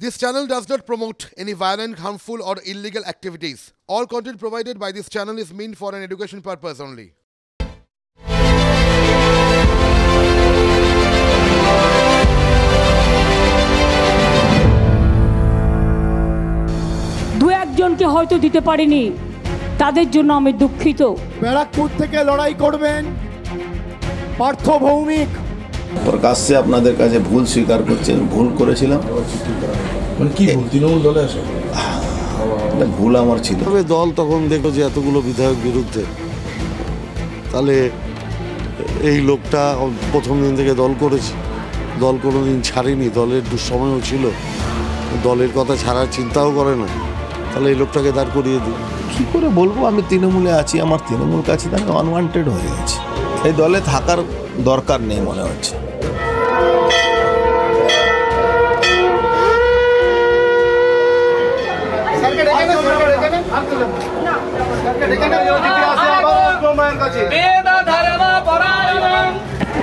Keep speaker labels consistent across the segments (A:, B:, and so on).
A: This channel does not promote any violent, harmful, or illegal activities. All content provided by this channel is meant for an education purpose only.
B: দু একজনকে হয়তো দিতে পারিনি, তাদের জন্য আমি দুঃখিত।
C: ব্যারাকপুর থেকে লড়াই করবেন পার্থ ভৌমিক।
D: প্রকাশ্যে আপনাদের কাছে ভুল স্বীকার করছেন, ভুল করেছিলাম।
E: মানে কি ভুল? তৃণমূল দলে আসে
D: ভুল আমার ছিল।
F: দল তখন দেখো যে এতগুলো বিধায়ক বিরুদ্ধে, তাহলে এই লোকটা প্রথম দিন থেকে দল করেছে, দল কোনোদিন ছাড়েনি, দলের দুঃসময়ও ছিল, দলের কথা ছাড়ার চিন্তাও করে না, তাহলে এই লোকটাকে দাঁড় করিয়ে দিই।
D: কী করে বলবো আমি তৃণমূলে আছি, আমার তৃণমূল কাছে আমি আনওয়ান্টেড হয়ে গেছি, এই দলে থাকার দরকার নেই মনে হচ্ছে।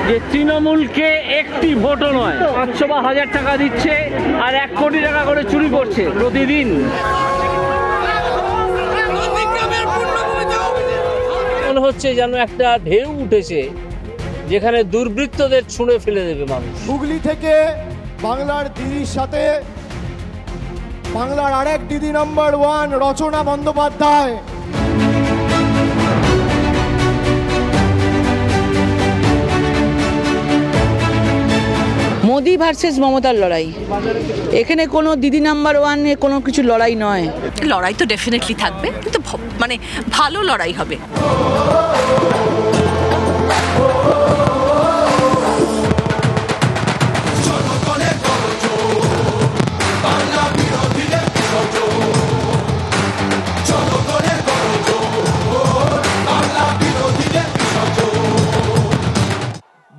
G: যে তৃণমূলকে একটি ভোটও নয় 500 বা 1000 টাকা দিচ্ছে আর 1 কোটি টাকা করে চুরি করছে প্রতিদিন। মনে হচ্ছে যেন একটা ঢেউ উঠেছে যেখানে দুর্বৃত্তদের ছুঁড়ে ফেলে দেবে মানুষ।
C: হুগলি থেকে বাংলার দিদির সাথে বাংলার আরেক দিদি নাম্বার 1 রচনা বন্দ্যোপাধ্যায়।
H: মোদি ভার্সেস মমতার লড়াই, এখানে কোনো দিদি নাম্বার 1 এ কোনো কিছু লড়াই নয়।
I: লড়াই তো ডেফিনেটলি থাকবে, কিন্তু মানে ভালো লড়াই হবে।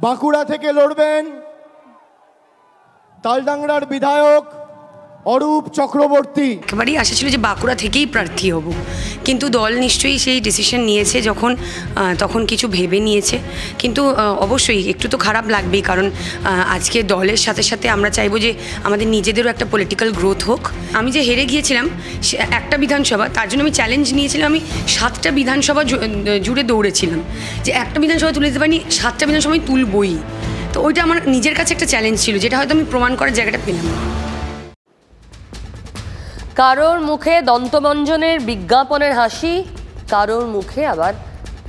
C: বাঁকুড়া থেকে লড়বেন তালডাংরার বিধায়ক অরূপ চক্রবর্তী।
J: একেবারেই আশা ছিল যে বাঁকুড়া থেকেই প্রার্থী হব, কিন্তু দল নিশ্চয়ই সেই ডিসিশন নিয়েছে যখন তখন কিছু ভেবে নিয়েছে, কিন্তু অবশ্যই একটু তো খারাপ লাগবেই, কারণ আজকে দলের সাথে সাথে আমরা চাইবো যে আমাদের নিজেদেরও একটা পলিটিক্যাল গ্রোথ হোক। আমি যে হেরে গিয়েছিলাম একটা বিধানসভা, তার জন্য আমি চ্যালেঞ্জ নিয়েছিলাম, আমি 7টা বিধানসভা জুড়ে দৌড়েছিলাম যে একটা বিধানসভা তুলে দিতে পারিনি, 7টা বিধানসভা আমি তুলবই। তো ওইটা আমার নিজের কাছে একটা চ্যালেঞ্জ ছিল, যেটা হয়তো আমি প্রমাণ করার জায়গাটা পেলাম।
I: কারোর মুখে দন্তমঞ্জনের বিজ্ঞাপনের হাসি, কারোর মুখে আবার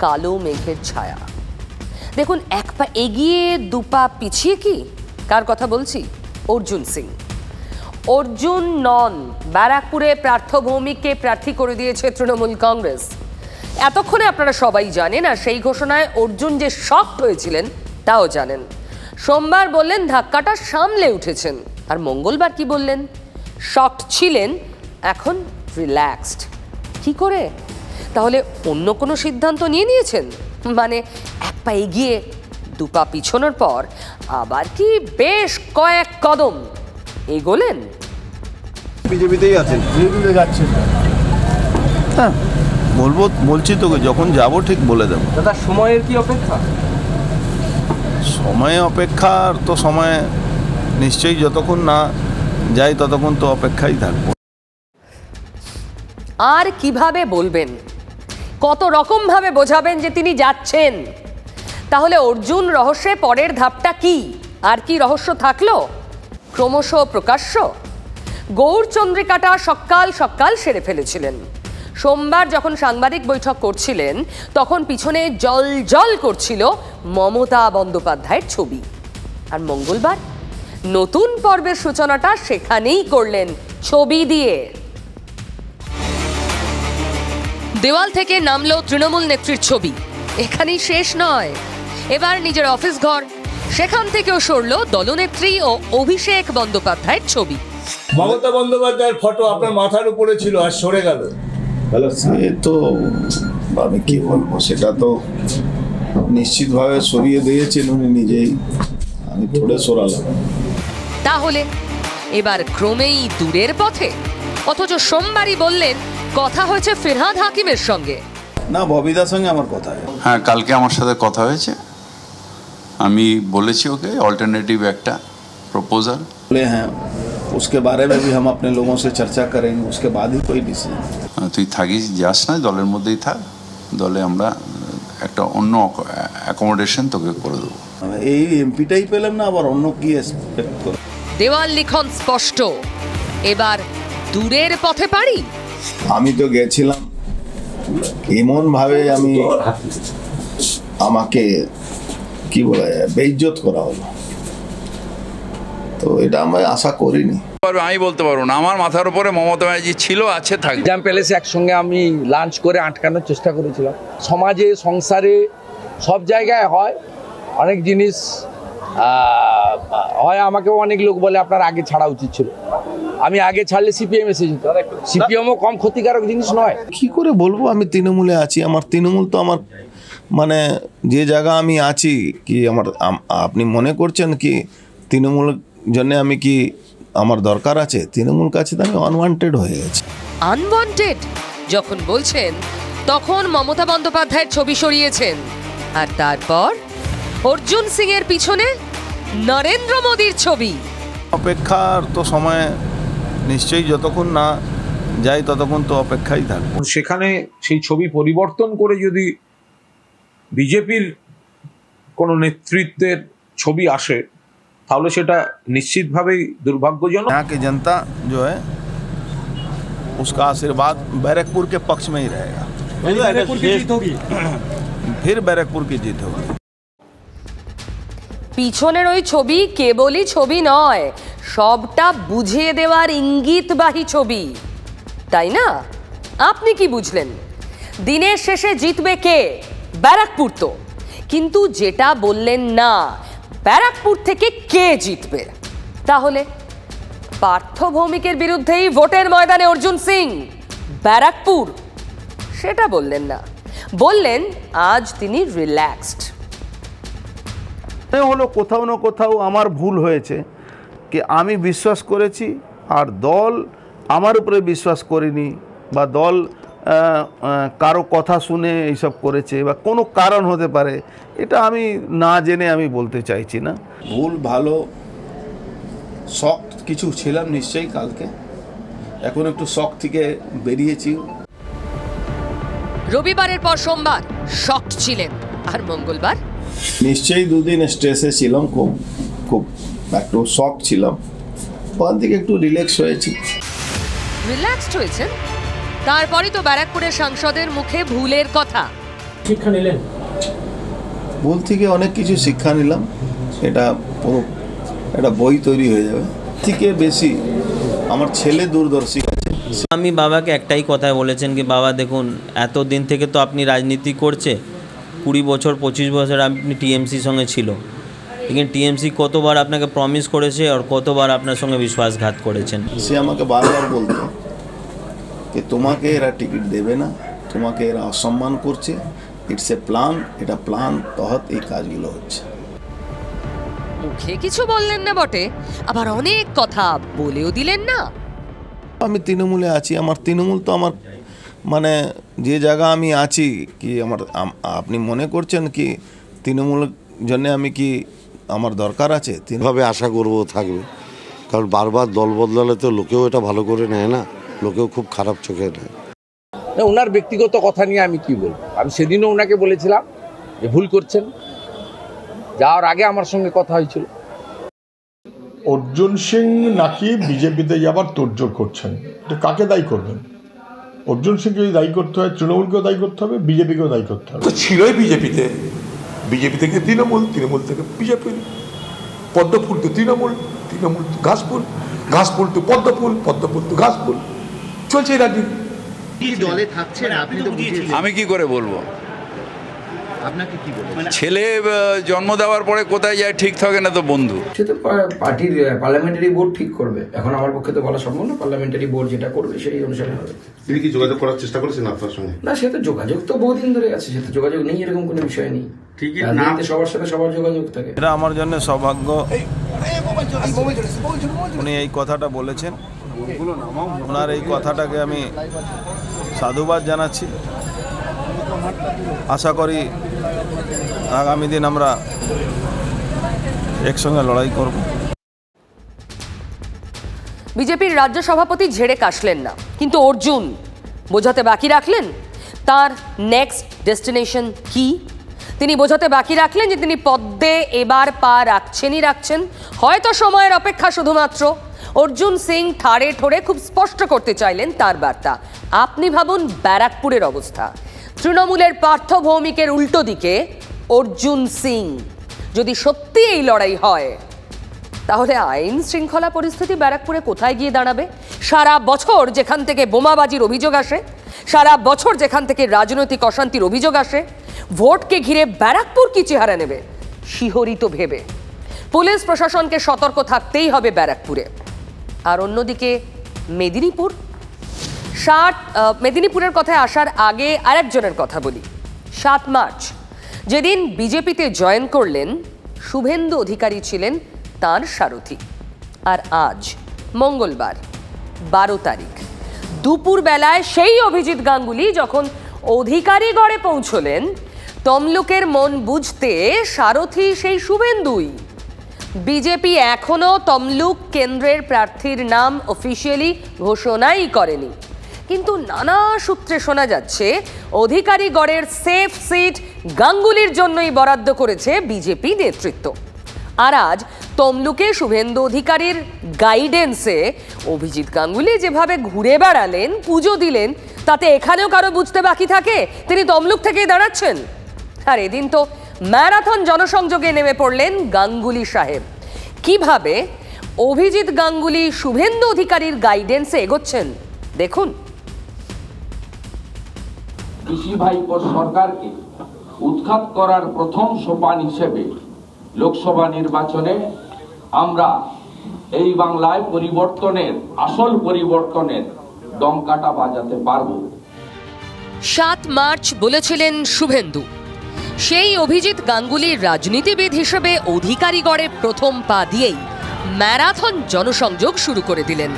I: কালো মেঘের ছায়া। দেখুন, 1 পা এগিয়ে 2 পা পিছিয়ে কি কার কথা বলছি? অর্জুন সিং। অর্জুন নন, ব্যারাকপুরে পার্থ ভৌমিককে প্রার্থী করে দিয়েছে তৃণমূল কংগ্রেস। এতক্ষণে আপনারা সবাই জানেন, আর সেই ঘোষণায় অর্জুন যে শকড হয়েছিলেন তাও জানেন। সোমবার বললেন ধাক্কাটা সামলে উঠেছেন, আর মঙ্গলবার কি বললেন? শকড ছিলেন, এখন রিল্যাক্সড। কি করে? তাহলে অন্য কোনো সিদ্ধান্ত নিয়ে নিয়েছেন? মানে 1 পা এগিয়ে 2 পা পিছনোর পর আবার কি বেশ কয়েক কদম এগোলেন?
D: বিজেপিতেই আছেন,
C: বিজেপিতে যাচ্ছেন?
D: হ্যাঁ বলছি তোকে, যখন যাব ঠিক বলে দেবো।
G: দাদা, সময়ের কি অপেক্ষা?
D: সময়ে অপেক্ষার তো সময় নিশ্চয়ই, যতক্ষণ না যাই ততক্ষণ তো অপেক্ষাই থাকবো।
I: আর কিভাবে বলবেন, কত রকম ভাবে বোঝাবেন যে তিনি যাচ্ছেন? তাহলে অর্জুন রহস্যে পরের ধাপটা কি? আর কি রহস্য থাকলো? ক্রমশ প্রকাশ্য। গৌরচন্দ্রিকাটা সকাল সকাল সেরে ফেলেছিলেন। সোমবার যখন সাংবাদিক বৈঠক করছিলেন, তখন পিছনে জল জল করছিল মমতা বন্দ্যোপাধ্যায়ের ছবি। আর মঙ্গলবার নতুন পর্বের সূচনাটা সেখানেই করলেন, ছবি দিয়ে। দেওয়াল থেকে নামলো তৃণমূল নেত্রীর ছবি। এখানেই শেষ নয়, এবার নিজের অফিস ঘর, সেখান থেকেও সরল দলনেত্রী ও অভিষেক বন্দ্যোপাধ্যায়ের ছবি।
E: মমতা বন্দ্যোপাধ্যায়ের ফটো আপনার মাথার উপরে ছিল আর সরে গেল।
D: সে তো আমি কি বলবো, সেটা তো নিশ্চিতভাবে সরিয়ে দিয়েছেন উনি নিজেই, আমি থোড়ে সরালাম।
I: তাহলে এবার ক্রমেই দূরের পথে, অথচ সোমবারই বললেন কথা হয়েছে ফিরহাদ হাকিমের সঙ্গে।
D: না, ববিদার সঙ্গে আমার কথা হয়।
K: হ্যাঁ, কালকে আমার সাথে কথা হয়েছে, আমি বলেছি ওকে অল্টারনেটিভ একটা প্রপোজাল।
D: হ্যাঁ, उसके बारे में भी हम अपने लोगों से चर्चा करेंगे, उसके बाद ही कोई डिसीजन।
K: তুই থাকিস যাস না, দলের মধ্যেই থাক, দলে আমরা একটা অন্য অ্যাকোমোডেশন তোকে করে দেবো।
D: এই এমপিটাই পেলাম না, আবার অন্য কি এক্সপেক্ট করব?
I: দেওয়াল লিখন স্পষ্ট, এবার দূরের পথে পারি।
D: আমি তো গেছিলাম এমন ভাবে, আমি আমাকে কি বলা যায় বেইজ্জত করা হলো, তো এটা আমি আশা করিনি।
L: আমি বলতে পারবো না, আমার মাথার উপরে মমতা ব্যানার্জি ছিল, আছে, থাকবে।
G: জ্যাম প্যালেসে একসঙ্গে আমি লাঞ্চ করে আটকানোর চেষ্টা করেছিলাম। সমাজে সংসারে সব জায়গায় হয় অনেক জিনিস, হয় আমাকেও অনেক লোক বলে আপনার আগে ছাড়া উচিত ছিল। আমি আগে ছাড়লে সিপিএম এসে যেত। সিপিএমও কম ক্ষতিকারক জিনিস নয়।
D: কি করে বলবো আমি তৃণমূলে আছি, আমার তৃণমূল তো আমার মানে যে জায়গা আমি আছি কি আমার আপনি মনে করছেন কি তৃণমূল জন্য আমি কি আমার দরকার আছে? তৃণমূল কাছে তো আমি আনওয়ান্টেড হয়ে গেছি।
I: আনওয়ান্টেড যখন বলছেন তখন মমতা বন্দ্যোপাধ্যায়ের ছবি সরিয়েছেন, আর তারপর অর্জুন সিং এর পিছনে নরেন্দ্র মোদীর ছবি।
D: অপেক্ষার তো সময় নিশ্চয়ই, যতক্ষণ না যাই ততক্ষণ তো অপেক্ষাই থাকবে।
M: সেখানে সেই ছবি পরিবর্তন করে যদি বিজেপির কোনো নেতৃত্বের ছবি আসে তাহলে সেটা নিশ্চিতভাবেই দুর্ভাগ্যজনক।
D: यहाँ की जनता जो है उसका आशीर्वाद बैरकपुर के पक्ष में ही रहेगा। फिर बैरकपुर की जीत होगी।
I: পিছনের ওই ছবি কেবলই ছবি নয়, সবটা বুঝিয়ে দেওয়ার ইঙ্গিতবাহী ছবি, তাই না? আপনি কি বুঝলেন? দিনের শেষে জিতবে কে? ব্যারাকপুর তো, কিন্তু যেটা বললেন না, ব্যারাকপুর থেকে কে জিতবে? তাহলে পার্থ ভৌমিকের বিরুদ্ধেই ভোটের ময়দানে অর্জুন সিং, ব্যারাকপুর সেটা বললেন না, বললেন আজ তিনি রিল্যাক্সড।
D: হলো কোথাও না কোথাও আমার ভুল হয়েছে কি আমি বিশ্বাস করেছি আর দল আমার উপরে বিশ্বাস করেনি, বা দল কারো কথা শুনে এইসব করেছে, বা কোনো কারণ হতে পারে, এটা আমি না জেনে আমি বলতে চাইছি না। ভুল ভালো শখ কিছু ছিলাম নিশ্চয়ই কালকে, এখন একটু শখ থেকে বেরিয়েছি।
I: রবিবারের পর সোমবার শক ছিলেন, আর মঙ্গলবার
D: নিশ্চয়ই দুদিন স্ট্রেসে ছিলাম, খুব খুব একটু শক ছিলাম, ওখান থেকে একটু রিল্যাক্স হয়েছি।
I: রিল্যাক্সড হয়েছেন, তারপরে তো ব্যারাকপুরের সাংসদের মুখে ভুলের কথা।
C: শিক্ষা নিলেন?
D: ভুল থেকে অনেক কিছু শিক্ষা নিলাম, এটা পুরো একটা বই তৈরি হয়ে যাবে। থেকে বেশি আমার ছেলে দূরদর্শী আছে।
N: আমি বাবাকে একটাই কথায় বলেছেন কি বাবা দেখুন এত দিন থেকে তো আপনি রাজনীতি করছে, 20 বছর 25 বছর আপনি টিএমসির সঙ্গে ছিল, लेकिन টিএমসি কতবার আপনাকে প্রমিস করেছে আর কতবার আপনার সঙ্গে বিশ্বাসঘাত করেছেন।
D: সে আমাকে বারবার বলতো যে তোমাকে এরা টিকিট দেবে না, তোমাকে এরা অসম্মান করছে, ইটস এ প্ল্যান, এটা প্ল্যান তহত এই কাজগুলো হচ্ছে।
I: মুখে কিছু বললেন না বটে, আবার অনেক কথা বলেও দিলেন না।
D: আমি তৃণমূলে আছি, আমার তৃণমূল তো আমার মানে যে জায়গা আমি আছি কি আমার আপনি মনে করছেন কি তৃণমূলের জন্য আমি কি আমার দরকার আছে?
F: ভাবে আশা করব থাকবে, কারণ বারবার দল বদলালে তো লোকেও এটা ভালো করে নেয় না, লোকেও খুব খারাপ চোখে নেয়।
G: ওনার ব্যক্তিগত কথা নিয়ে আমি কি বলবো? আমি সেদিনও ওনাকে বলেছিলাম যে ভুল করছেন, যাওয়ার আগে আমার সঙ্গে কথা হয়েছিল।
O: অর্জুন সিং নাকি বিজেপিতে যাবার তোড়জোড় করছেন, এটা কাকে দায়ী করবেন? অর্জুন সিংকে যদি দায়ী করতে হয় তৃণমূলকেও দায়ী করতে হবে, বিজেপিকেও দায়ী করতে হবে।
E: তো ছিলই বিজেপিতে, বিজেপি থেকে তৃণমূল, তৃণমূল থেকে বিজেপি, পদ্মফুল তো তৃণমূল, তৃণমূল তো ঘাসফুল, ঘাসফুল তো পদ্মফুল, পদ্মফুল তো ঘাসফুল, চলছে এই রাজনীতি।
P: দলে থাকছেন আপনি তো বুঝিয়েছেন।
L: আমি কি করে বলবো?
P: আপনাকে কি বলবো?
L: ছেলে জন্ম দেওয়ার পরে কোথায় যায় ঠিক থাকে না তো বন্ধু।
P: সে তো পার্টির পার্লামেন্টারি বোর্ড ঠিক করবে, এখন আমার পক্ষে তো বলা সম্ভব না। পার্লামেন্টারি বোর্ড যেটা করবে সেই অনুসারে হবে।
Q: তিনি কি যোগাযোগ করার চেষ্টা করেছেন আপনার সঙ্গে?
P: না, সে তো যোগাযোগ তো বহুদিন ধরে আছে, সে তো যোগাযোগ নেই এরকম কোনো বিষয় নেই। ঠিকই না, সবার সাথে সবার যোগাযোগ থাকে।
D: এটা আমার জন্য সৌভাগ্য উনি এই কথাটা বলেছেন, ওনার এই কথাটাকে আমি সাধুবাদ জানাচ্ছি। আশা করি আগামী দিন আমরা একসঙ্গে লড়াই করব।
I: বিজেপির রাজ্য সভাপতি ঝেড়ে কাশলেন না, কিন্তু অর্জুন বোঝাতে বাকি রাখলেন তার নেক্সট ডেস্টিনেশন কি। তিনি বোঝাতে বাকি রাখলেন যে তিনি পদ্মে এবার পা রাখছেন, হয়তো সময়ের অপেক্ষা শুধুমাত্র। অর্জুন সিং ঠাড়ে ঠোড়ে খুব স্পষ্ট করতে চাইলেন তার বার্তা। আপনি ভাবুন ব্যারাকপুরের অবস্থা, তৃণমূলের পার্থ ভৌমিকের উল্টো দিকে অর্জুন সিং। যদি সত্যি এই লড়াই হয় তাহলে আইন শৃঙ্খলা পরিস্থিতি ব্যারাকপুরে কোথায় গিয়ে দাঁড়াবে? সারা বছর যেখান থেকে বোমাবাজির অভিযোগ আসে, সারা বছর যেখান থেকে রাজনৈতিক অশান্তির অভিযোগ আসে, ভোটকে ঘিরে ব্যারাকপুর কি চেহারা নেবে শিহরিত ভেবে পুলিশ প্রশাসনকে সতর্ক থাকতেই হবে ব্যারাকপুরে। আর অন্যদিকে মেদিনীপুরের কথায় আসার আগে আরেকজনের কথা বলি। 7 মার্চ যেদিন বিজেপিতে জয়েন করলেন শুভেন্দু অধিকারী ছিলেন তার সারথি। আর আজ মঙ্গলবার 12 তারিখ দুপুর বেলায় সেই অভিজিৎ গাঙ্গুলি যখন অধিকারীগড়ে পৌঁছলেন, তমলুকের মন বুঝতে সারথি সেই শুভেন্দুই। বিজেপি এখনো তমলুক কেন্দ্রের প্রার্থীর নাম অফিসিয়ালি ঘোষণাই করেনি, কিন্তু নানা সূত্রে শোনা যাচ্ছে অধিকারীগড়ের সেফ সিট গাঙ্গুলির জন্যই বরাদ্দ করেছে বিজেপি নেতৃত্ব। আর আজ তমলুকে শুভেন্দু অধিকারীর গাইডেন্সে অভিজিৎ গাঙ্গুলি যেভাবে ঘুরে বেড়ালেন, পুজো দিলেন, তাতে এখানেও কারো বুঝতে বাকি থাকে তিনি তমলুক থেকেই দাঁড়াচ্ছেন। আর এদিন তো ম্যারাথন জনসংযোগে নেমে পড়লেন গাঙ্গুলি সাহেব। কিভাবে অভিজিৎ গাঙ্গুলি শুভেন্দু অধিকারীর গাইডেন্সে এগোচ্ছেন দেখুন।
R: কৃষি ভাইপোর সরকারকে উৎখাত করার প্রথম সোপান হিসেবে লোকসভা নির্বাচনে আমরা এই বাংলায় আসল পরিবর্তনের ডঙ্কাটা বাজাতে পারব।
I: 7 মার্চ বলেছিলেন শুভেন্দু। সেই অভিজিৎ গাঙ্গুলির রাজনীতিবিদ হিসেবে অধিকারীগড়ে প্রথম পা দিয়েই ম্যারাথন জনসংযোগ শুরু করে দিলেন।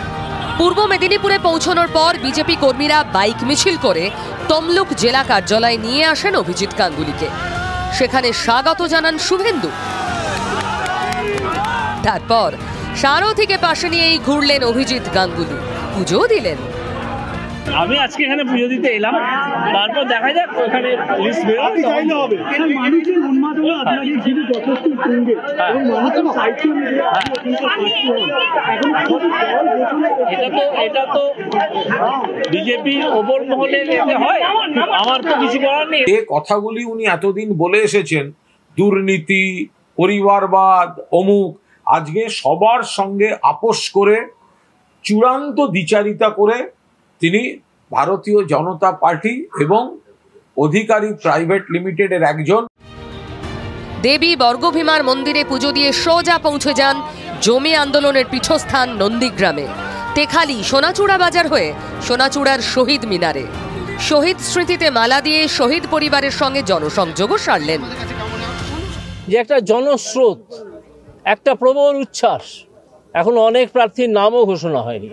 I: পূর্ব মেদিনীপুরে পৌঁছানোর পর বিজেপি কর্মীরা বাইক মিছিল করে তমলুক জেলা কার্যালয়ে নিয়ে আসেন অভিজিৎ গাঙ্গুলিকে। সেখানে স্বাগত জানান শুভেন্দু। তারপর সারথিকে পাশে নিয়েই ঘুরলেন অভিজিৎ গাঙ্গুলি, পুজো দিলেন।
S: আমি আজকে এখানে পুজো দিতে এলাম, তারপর দেখা যাক ওখানে লিস্ট বেরোবে। এটা তো বিজেপির ওপর মহলে যেতে হয়, আমার তো কিছু করার নেই।
M: এই কথাগুলি উনি এতদিন বলে এসেছেন, দুর্নীতি, পরিবারবাদ, অমুক, আজকে সবার সঙ্গে আপোষ করে চূড়ান্ত দ্বিচারিতা করে তিনি ভারতীয় জনতা পার্টি এবং অধিকারী প্রাইভেট লিমিটেডের একজন।
I: দেবী বর্গভীমার মন্দিরে পুজো দিয়ে সোজা পৌঁছে যান জমি আন্দোলনের পীঠস্থান নন্দীগ্রামে। তেখালি সোনাচূড়া বাজার হয়ে সোনাচূড়ার শহীদ মিনারে শহীদ স্মৃতিতে মালা দিয়ে শহীদ পরিবারের সঙ্গে জনসংযোগও সারলেন।
S: যে একটা জনস্রোত, একটা প্রবল উচ্ছ্বাস, এখন অনেক প্রার্থীর নামও ঘোষণা হয়নি,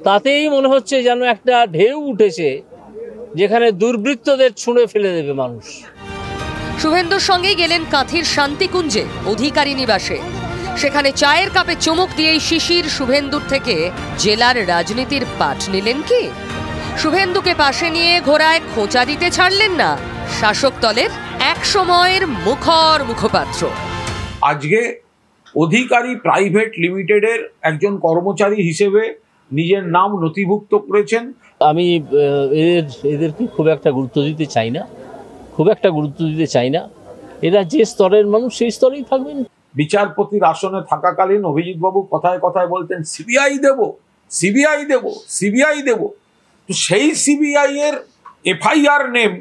S: তাতেই মনে হচ্ছে যেন একটা ঢেউ উঠেছে যেখানে দুর্বৃত্তদের ছুঁড়ে ফেলে দেবে মানুষ।
I: শুভেন্দুর সঙ্গেই গেলেন কাঁথির শান্তিকুঞ্জে অধিকারী নিবাসে। সেখানে চায়ের কাপে চুমুক দিয়েই শিশির শুভেন্দুর থেকে জেলার রাজনীতির পাঠ নিলেন কি? শুভেন্দুকে পাশে নিয়ে ঘোড়ায় খোঁচা দিতে ছাড়লেন না শাসক দলের এক সময়ের মুখর মুখপাত্র।
M: আজকে অধিকারী প্রাইভেট লিমিটেডের একজন কর্মচারী হিসেবে নিজের নাম নথিভুক্ত করেছেন।
S: আমি এদেরকে খুব একটা গুরুত্ব দিতে চাই না, এরা যে স্তরের মানুষ সেই স্তরেই থাকবেন।
M: বিচারপতির আসনে থাকাকালীন অভিজিৎ বাবু কথায় কথায় বলতেন সিবিআই দেব। তো সেই সিবিআই এর এফআইআর নেম,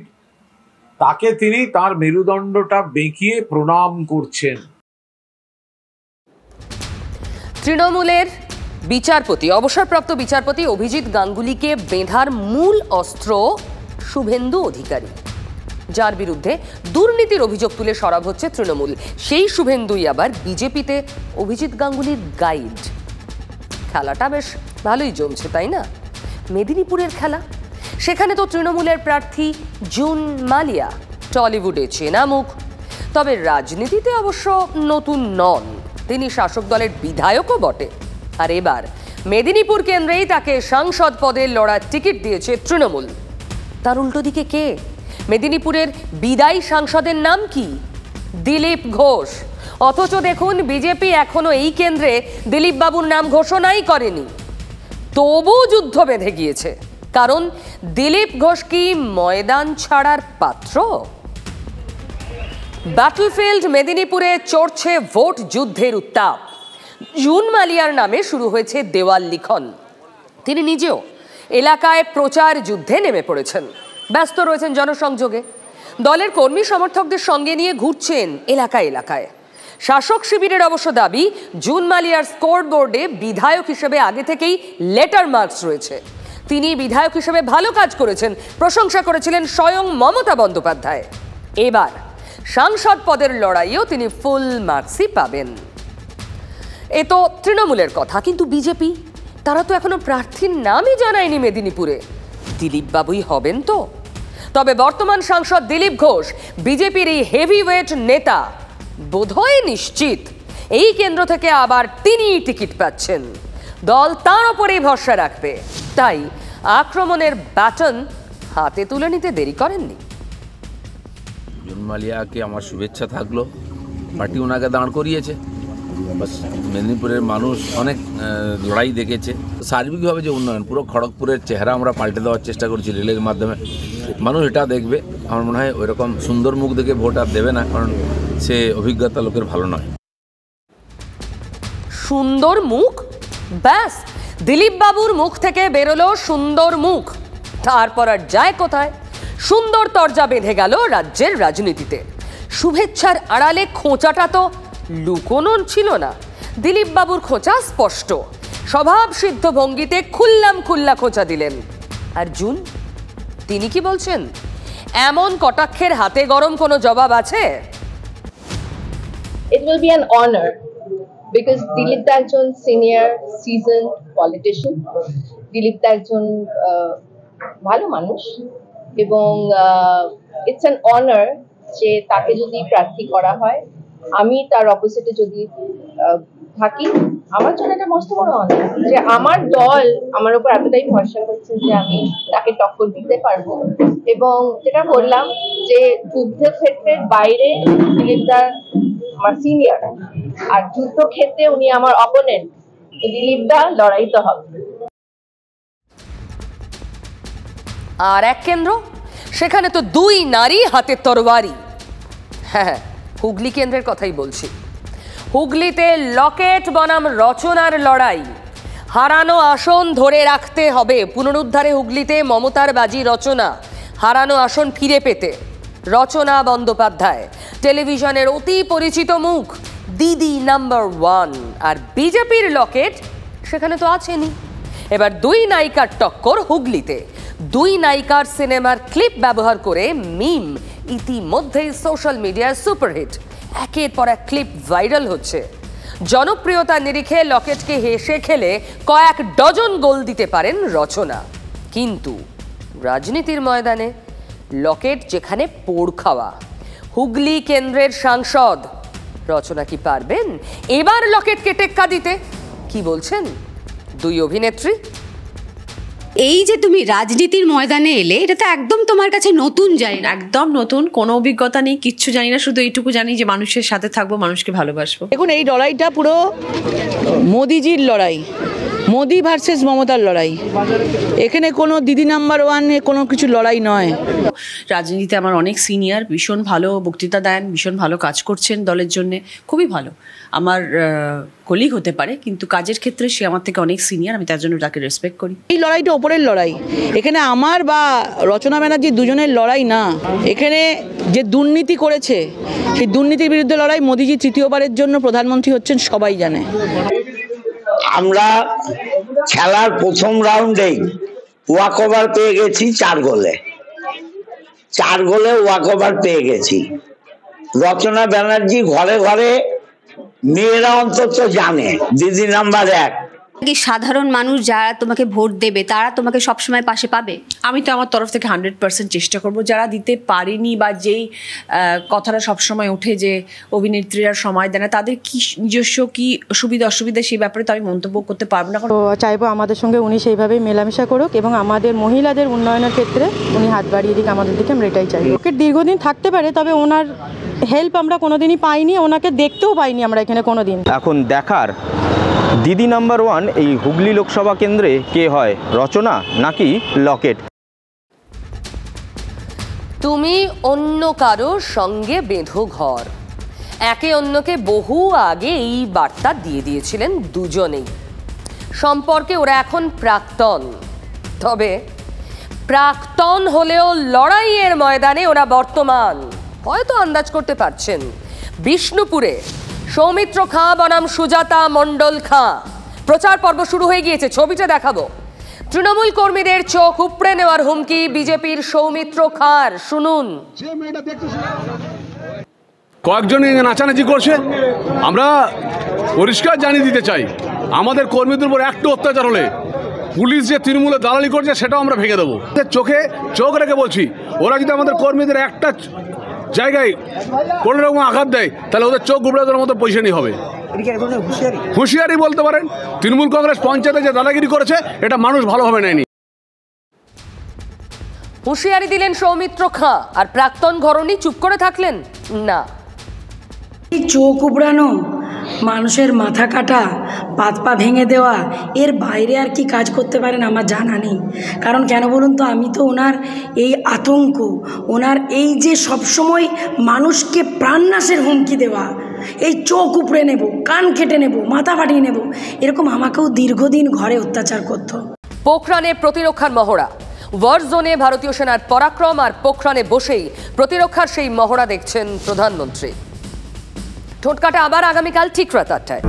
M: তাকে তিনি তার মেরুদণ্ডটা বেঁকিয়ে প্রণাম করছেন।
I: তৃণমূলের বিচারপতি, অবসরপ্রাপ্ত বিচারপতি অভিজিৎ গাঙ্গুলিকে বেঁধার মূল অস্ত্র শুভেন্দু অধিকারী, যার বিরুদ্ধে দুর্নীতির অভিযোগ তুলে সরব হচ্ছে তৃণমূল। সেই শুভেন্দুই আবার বিজেপিতে অভিজিৎ গাঙ্গুলির গাইড। খেলাটা বেশ ভালোই জমছে, তাই না? মেদিনীপুরের খেলা, সেখানে তো তৃণমূলের প্রার্থী জুন মালিয়া টলিউডে চেনা মুখ, তবে রাজনীতিতে অবশ্য নতুন নন, তিনি শাসক দলের বিধায়কও বটে। আর এবার মেদিনীপুর কেন্দ্রেই তাকে সাংসদ পদের লড়ার টিকিট দিয়েছে তৃণমূল। তার উল্টো দিকে কে? মেদিনীপুরের বিদায়ী সাংসদের নাম কি? দিলীপ ঘোষ। অথচ দেখুন, বিজেপি এখনো এই কেন্দ্রে দিলীপ বাবুর নাম ঘোষণাই করেনি, তবু যুদ্ধ বেঁধে গিয়েছে। কারণ দিলীপ ঘোষ কি ময়দান ছাড়ার পাত্র? ব্যাটলফিল্ড মেদিনীপুরে চড়ছে ভোট যুদ্ধের উত্তাপ। জুন মালিয়ার নামে শুরু হয়েছে দেওয়াল লিখন। তিনি নিজেও এলাকায় প্রচার যুদ্ধে নেমে পড়েছেন, ব্যস্ত রয়েছেন জনসংযোগে। দলের কর্মী সমর্থকদের সঙ্গে নিয়ে ঘুরছেন এলাকায় এলাকায়। শাসক শিবিরের অবশ্য দাবি, জুন মালিয়ার স্কোর বোর্ডে বিধায়ক হিসেবে আগে থেকেই লেটার মার্কস রয়েছে। তিনি বিধায়ক হিসেবে ভালো কাজ করেছেন, প্রশংসা করেছিলেন স্বয়ং মমতা বন্দ্যোপাধ্যায়। এবার সাংসদ পদের লড়াইয়েও তিনি ফুল মার্কসই পাবেন। এ তো তৃণমূলের কথা, কিন্তু বিজেপি তারা তো এখনো প্রার্থীর নামই জানায়নি মেদিনীপুরে। দিলীপ বাবুই হবেন তো? তবে বর্তমান সাংসদ দিলীপ ঘোষ বিজেপির এই হেভিওয়েট নেতা বোধহয় নিশ্চিত এই কেন্দ্র থেকে আবার তিনিই টিকিট পাচ্ছেন। দল তাঁর ওপরেই ভরসা রাখবে, তাই আক্রমণের ব্যাটন হাতে তুলে নিতে দেরি করেননি।
G: জুন মালিয়াকে আমার শুভেচ্ছা থাকলো, পার্টি ওনাকে দাঁড় করিয়েছে। বাস মেদিনীপুরের মানুষ অনেক লড়াই দেখেছে। সার্বিকভাবে যে উন্নয়ন, পুরো খড়গপুরের চেহারা আমরা পাল্টে দেওয়ার চেষ্টা করছি রেলের মাধ্যমে। মানুষ এটা দেখবে। আমার মনে হয় ওইরকম সুন্দর মুখ দেখে ভোট আর দেবে না, কারণ সে অভিজ্ঞতা লোকের ভালো নয়।
I: সুন্দর মুখ? ব্যাস, দিলীপ বাবুর মুখ থেকে বেরোলো সুন্দর মুখ। তারপর আর যায় কোথায়? সুন্দর তরজা বেঁধে গেল রাজ্যের রাজনীতিতে। শুভেচ্ছার আড়ালে খোঁচাটা তো লুকোনো ছিল না। দিলীপ বাবুর খোঁচা স্পষ্ট। স্বভাব সিদ্ধ ভঙ্গিতে খুল্লা খোঁচা দিলেন। আর জুন, তিনি কি বলছেন? এমন কটাক্ষের হাতে গরম কোনো জবাব আছে?
T: It will be an honor because Dilip da একজন senior seasoned politician. Dilip da একজন ভালো মানুষ এবং it's an honor যে তাকে যদি প্রার্থী করা হয়, আমি তার অপোজিটে যদি থাকি, আমার জন্য এটা মস্ত বড় অনার যে আমার দল আমার উপর এতটাই ভরসা করছে যে আমি তাকে টক্কর দিতে পারবো। এবং যেটা বললাম যে যুদ্ধের ক্ষেত্রের বাইরে দিলীপ দা আমার সিনিয়র, আর যুদ্ধক্ষেত্রে উনি আমার অপোনেন্ট। দিলীপ দা লড়াই তো হবে।
I: আর এক কেন্দ্র, সেখানে তো দুই নারী হাতে তরবারি। হ্যাঁ, হুগলি কেন্দ্রের কথাই বলছি। হুগলিতে লকেট বনাম রচনার লড়াই। হারানো আসন ধরে রাখতে হবে। পুনরুদ্ধারে হুগলিতে মমতার বাজি রচনা। হারানো আসন ফিরে পেতে রচনা বন্দ্যোপাধ্যায়, টেলিভিশনের অতি পরিচিত মুখ, দিদি নাম্বার 1। আর বিজেপির লকেট সেখানে তো আছেনই। এবার দুই নায়িকার টক্কর হুগলিতে। দুই নায়িকার সিনেমার ক্লিপ ব্যবহার করে মিম ইতিমধ্যেই সোশ্যাল মিডিয়ায় সুপারহিট। একের পর এক ক্লিপ ভাইরাল হচ্ছে। জনপ্রিয়তার নিরিখে লকেটকে হেসে খেলে কয়েক ডজন গোল দিতে পারেন রচনা, কিন্তু রাজনীতির ময়দানে লকেট যেখানে পোড় খাওয়া। হুগলি কেন্দ্রের সাংসদ রচনা কি পারবেন এবার লকেটকে টেক্কা দিতে? কি বলছেন দুই অভিনেত্রী?
J: এই যে তুমি রাজনীতির ময়দানে এলে, এটা তো একদম তোমার কাছে নতুন জায়গা।
U: একদম নতুন, কোনো অভিজ্ঞতা নেই, কিচ্ছু জানি না, শুধু এইটুকু জানি যে মানুষের সাথে থাকবো, মানুষকে ভালোবাসবো।
H: দেখুন, এই লড়াইটা পুরো মোদিজির লড়াই, মোদি ভার্সেস মমতার লড়াই। এখানে কোনো দিদি নাম্বার 1 কোনো কিছু লড়াই নয়।
U: রাজনীতিতে আমার অনেক সিনিয়র, ভীষণ ভালো বক্তৃতা দেন, ভীষণ ভালো কাজ করছেন দলের জন্য, খুবই ভালো। আমার কলিগ হতে পারে, কিন্তু কাজের ক্ষেত্রে সে আমার থেকে অনেক সিনিয়র, আমি তার জন্য তাকে রেসপেক্ট করি।
H: এই লড়াইটা ওপরের লড়াই। এখানে আমার বা রচনা ব্যানার্জি দুজনের লড়াই না। এখানে যে দুর্নীতি করেছে সেই দুর্নীতির বিরুদ্ধে লড়াই। মোদিজি তৃতীয়বারের জন্য প্রধানমন্ত্রী হচ্ছেন, সবাই জানে।
V: আমরা খেলার প্রথম রাউন্ডেই ওয়াক ওভার পেয়ে গেছি 4 গোলে। 4 গোলে ওয়াক ওভার পেয়ে গেছি। রচনা ব্যানার্জি ঘরে ঘরে, মেয়েরা অন্তত জানে দিদি নাম্বার 1,
A: কি সাধারণ মানুষ যারা তোমাকে ভোট দেবে তারা তোমাকে সবসময় পাশে পাবে?
U: আমি তো আমার তরফ থেকে 100% চেষ্টা করব। যারা দিতে পারেনি বা যেই কথাটা সবসময় ওঠে যে অভিনেত্রীরা সময় দেয় না, তাদের কি নিজস্ব কি সুবিধা অসুবিধা সেই ব্যাপারে তো আমি মন্তব্য করতে পারবো না।
B: তো চাইবো আমাদের সঙ্গে উনি সেইভাবেই মেলামেশা করুক এবং আমাদের মহিলাদের উন্নয়নের ক্ষেত্রে উনি হাত বাড়িয়ে দিক আমাদের দিকে, আমরা এটাই চাই। ওকে দীর্ঘদিন থাকতে পারে, তবে ওনার হেল্প আমরা কোনোদিনই পাইনি, ওনাকে দেখতেও পাইনি আমরা এখানে কোনোদিন।
W: এখন দেখার দিদি নাম্বার 1 এই হুগলি লোকসভা কেন্দ্রে কে হয়, রচনা নাকি লকেট।
I: তুমি অন্য কারোর সঙ্গে বেঁধো ঘর, একে অন্যকে বহু আগে এই বার্তা দিয়ে দিয়েছিলেন দুজনেই। সম্পর্কে ওরা এখন প্রাক্তন, তবে প্রাক্তন হলেও লড়াইয়ের ময়দানে ওরা বর্তমান। হয়তো আন্দাজ করতে পারছেন, বিষ্ণুপুরে সৌমিত্র খাঁ বনাম সুজাতা মণ্ডল খাঁ প্রচার পর্ব শুরু হয়ে গিয়েছে। ছবিটা দেখাবো। তৃণমূল কর্মীদের চোখ উপড়ে নেওয়ার হুমকি বিজেপির সৌমিত্র খাঁর, শুনুন।
X: কয়েকজন নাচানাচি করছে, আমরা পরিষ্কার জানিয়ে দিতে চাই, আমাদের কর্মীদের উপর একটু অত্যাচার হলে পুলিশ যে তৃণমূলে দালালি করছে সেটাও আমরা ভেঙে দেবো। চোখে চোখ রেখে বলছি, ওরা যদি আমাদের কর্মীদের একটা জায়গায় কোনো রকম আঘাত দেয় তাহলে ওদের চোখ গুবড়ে দেওয়ার মতো পজিশনই হবে। হুঁশিয়ারি বলতে পারেন। তৃণমূল কংগ্রেস পঞ্চায়েতে যে দাদাগিরি করেছে এটা মানুষ ভালোভাবে নেয়নি।
I: হুঁশিয়ারি দিলেন সৌমিত্র খাঁ, আর প্রাক্তন ঘরণী চুপ করে থাকলেন না।
Y: চোখ উবড়ানো, মানুষের মাথা কাটা, পাত পা ভেঙে দেওয়া, এর বাইরে আর কি কাজ করতে পারেন আমার জানা নেই। কারণ কেন বলুন তো, আমি তো ওনার এই আতঙ্ক, ওনার এই যে সবসময় মানুষকে প্রাণনাশের হুমকি দেওয়া, এই চোখ উপড়ে নেব, কান কেটে নেব, মাথা ফাটিয়ে নেব, এরকম আমাকেও দীর্ঘদিন ঘরে অত্যাচার করত।
I: পোখরানে প্রতিরক্ষার মহড়া, ওয়ার জোনে ভারতীয় সেনার পরাক্রম, আর পোখরানে বসেই প্রতিরক্ষার সেই মহড়া দেখছেন প্রধানমন্ত্রী। ঠোঁটকাটা আবার আগামীকাল ঠিক রাত 8টায়।